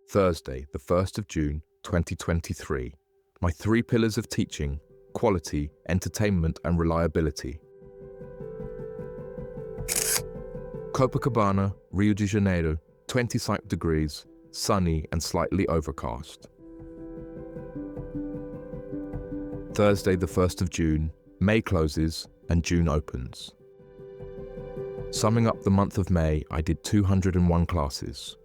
Thursday, the 1st of June, 2023. My 3 pillars of teaching: quality, entertainment, and reliability. Copacabana, Rio de Janeiro, 25 degrees, sunny and slightly overcast. Thursday, the 1st of June, May closes and June opens. Summing up the month of May, I did 201 classes.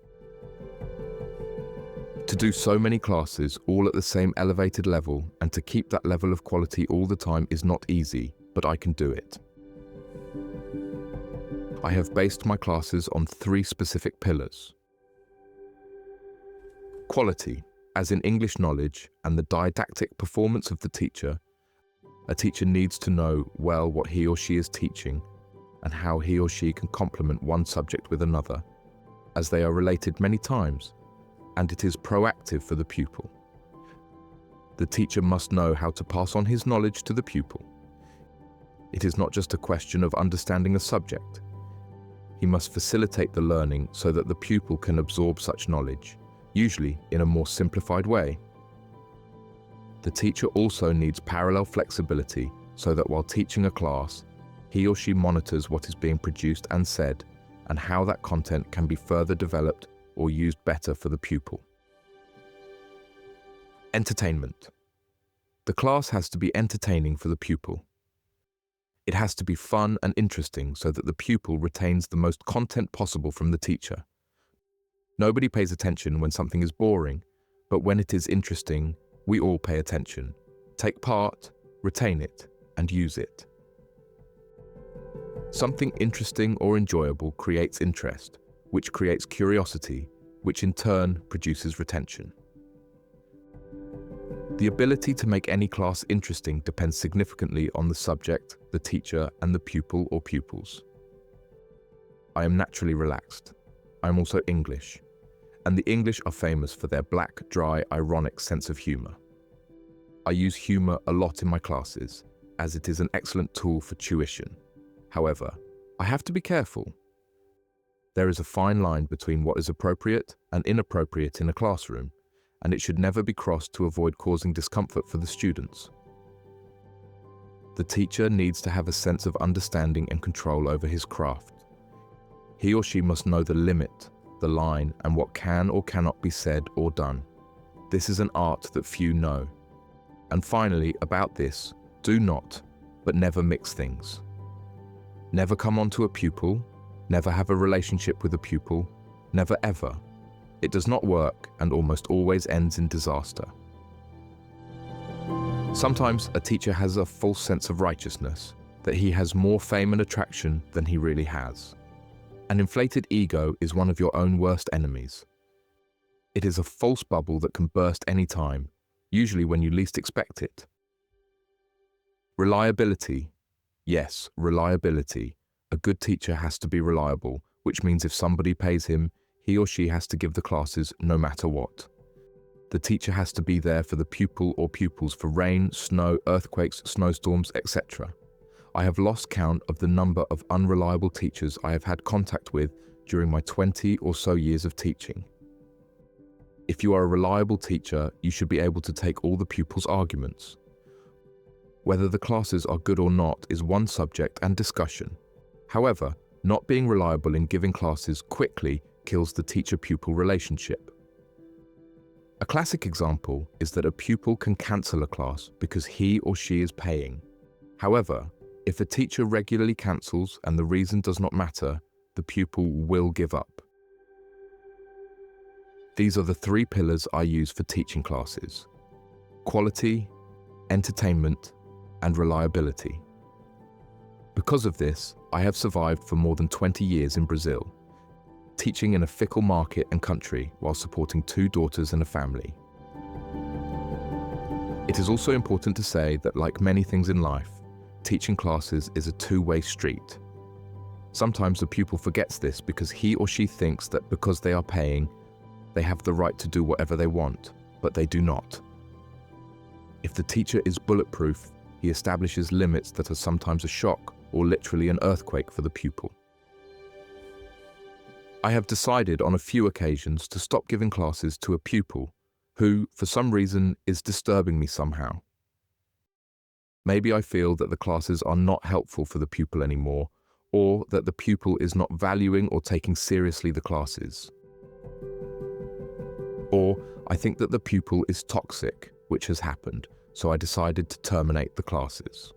To do so many classes, all at the same elevated level, and to keep that level of quality all the time is not easy, but I can do it. I have based my classes on 3 specific pillars. Quality, as in English knowledge and the didactic performance of the teacher. A teacher needs to know well what he or she is teaching and how he or she can complement one subject with another, as they are related many times, and it is proactive for the pupil. The teacher must know how to pass on his knowledge to the pupil. It is not just a question of understanding a subject. He must facilitate the learning so that the pupil can absorb such knowledge, usually in a more simplified way. The teacher also needs parallel flexibility so that while teaching a class, he or she monitors what is being produced and said, and how that content can be further developed or used better for the pupil. Entertainment. The class has to be entertaining for the pupil. It has to be fun and interesting so that the pupil retains the most content possible from the teacher. Nobody pays attention when something is boring, but when it is interesting, we all pay attention, take part, retain it, and use it. Something interesting or enjoyable creates interest, which creates curiosity, which in turn produces retention. The ability to make any class interesting depends significantly on the subject, the teacher, and the pupil or pupils. I am naturally relaxed. I am also English, and the English are famous for their black, dry, ironic sense of humor. I use humor a lot in my classes, as it is an excellent tool for tuition. However, I have to be careful. There is a fine line between what is appropriate and inappropriate in a classroom, and it should never be crossed to avoid causing discomfort for the students. The teacher needs to have a sense of understanding and control over his craft. He or she must know the limit, the line, and what can or cannot be said or done. This is an art that few know. And finally, about this, do not, but never mix things. Never come onto a pupil, never have a relationship with a pupil, never ever. It does not work and almost always ends in disaster. Sometimes a teacher has a false sense of righteousness, that he has more fame and attraction than he really has. An inflated ego is one of your own worst enemies. It is a false bubble that can burst any time, usually when you least expect it. Reliability. Yes, reliability. A good teacher has to be reliable, which means if somebody pays him, he or she has to give the classes no matter what. The teacher has to be there for the pupil or pupils for rain, snow, earthquakes, snowstorms, etc. I have lost count of the number of unreliable teachers I have had contact with during my 20 or so years of teaching. If you are a reliable teacher, you should be able to take all the pupils' arguments. Whether the classes are good or not is one subject and discussion. However, not being reliable in giving classes quickly kills the teacher-pupil relationship. A classic example is that a pupil can cancel a class because he or she is paying. However, if a teacher regularly cancels and the reason does not matter, the pupil will give up. These are the 3 pillars I use for teaching classes: quality, entertainment, and reliability. Because of this, I have survived for more than 20 years in Brazil, teaching in a fickle market and country while supporting 2 daughters and a family. It is also important to say that, like many things in life, teaching classes is a 2-way street. Sometimes the pupil forgets this because he or she thinks that because they are paying, they have the right to do whatever they want, but they do not. If the teacher is bulletproof, he establishes limits that are sometimes a shock or literally an earthquake for the pupil. I have decided on a few occasions to stop giving classes to a pupil who, for some reason, is disturbing me somehow. Maybe I feel that the classes are not helpful for the pupil anymore, or that the pupil is not valuing or taking seriously the classes. Or I think that the pupil is toxic, which has happened, so I decided to terminate the classes.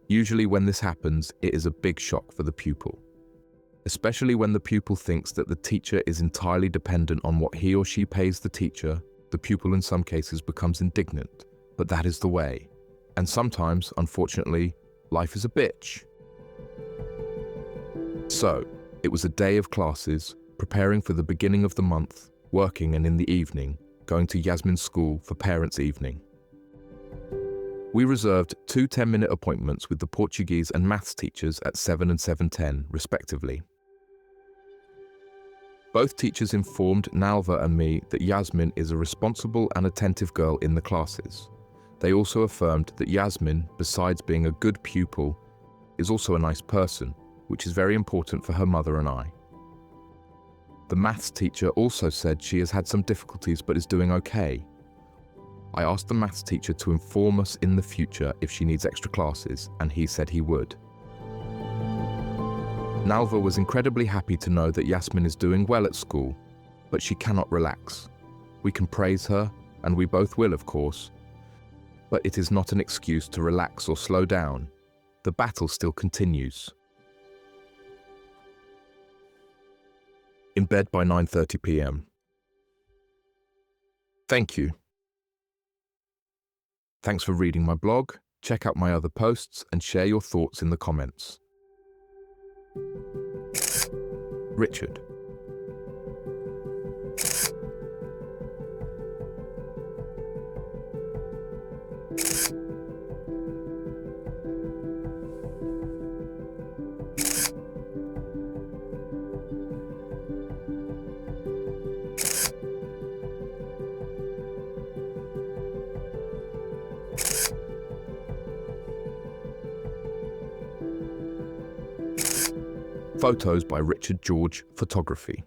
Usually when this happens, it is a big shock for the pupil, especially when the pupil thinks that the teacher is entirely dependent on what he or she pays the teacher. The pupil in some cases becomes indignant, but that is the way. And sometimes, unfortunately, life is a bitch. So, it was a day of classes, preparing for the beginning of the month, working, and in the evening, going to Yasmin's school for parents' evening. We reserved 2 10-minute appointments with the Portuguese and maths teachers at 7 and 7:10, respectively. Both teachers informed Nalva and me that Yasmin is a responsible and attentive girl in the classes. They also affirmed that Yasmin, besides being a good pupil, is also a nice person, which is very important for her mother and I. The maths teacher also said she has had some difficulties but is doing okay. I asked the maths teacher to inform us in the future if she needs extra classes, and he said he would. Nalva was incredibly happy to know that Yasmin is doing well at school, but she cannot relax. We can praise her, and we both will, of course, but it is not an excuse to relax or slow down. The battle still continues. In bed by 9:30 p.m. Thank you. Thanks for reading my blog. Check out my other posts and share your thoughts in the comments. Richard. Photos by Richard George Photography.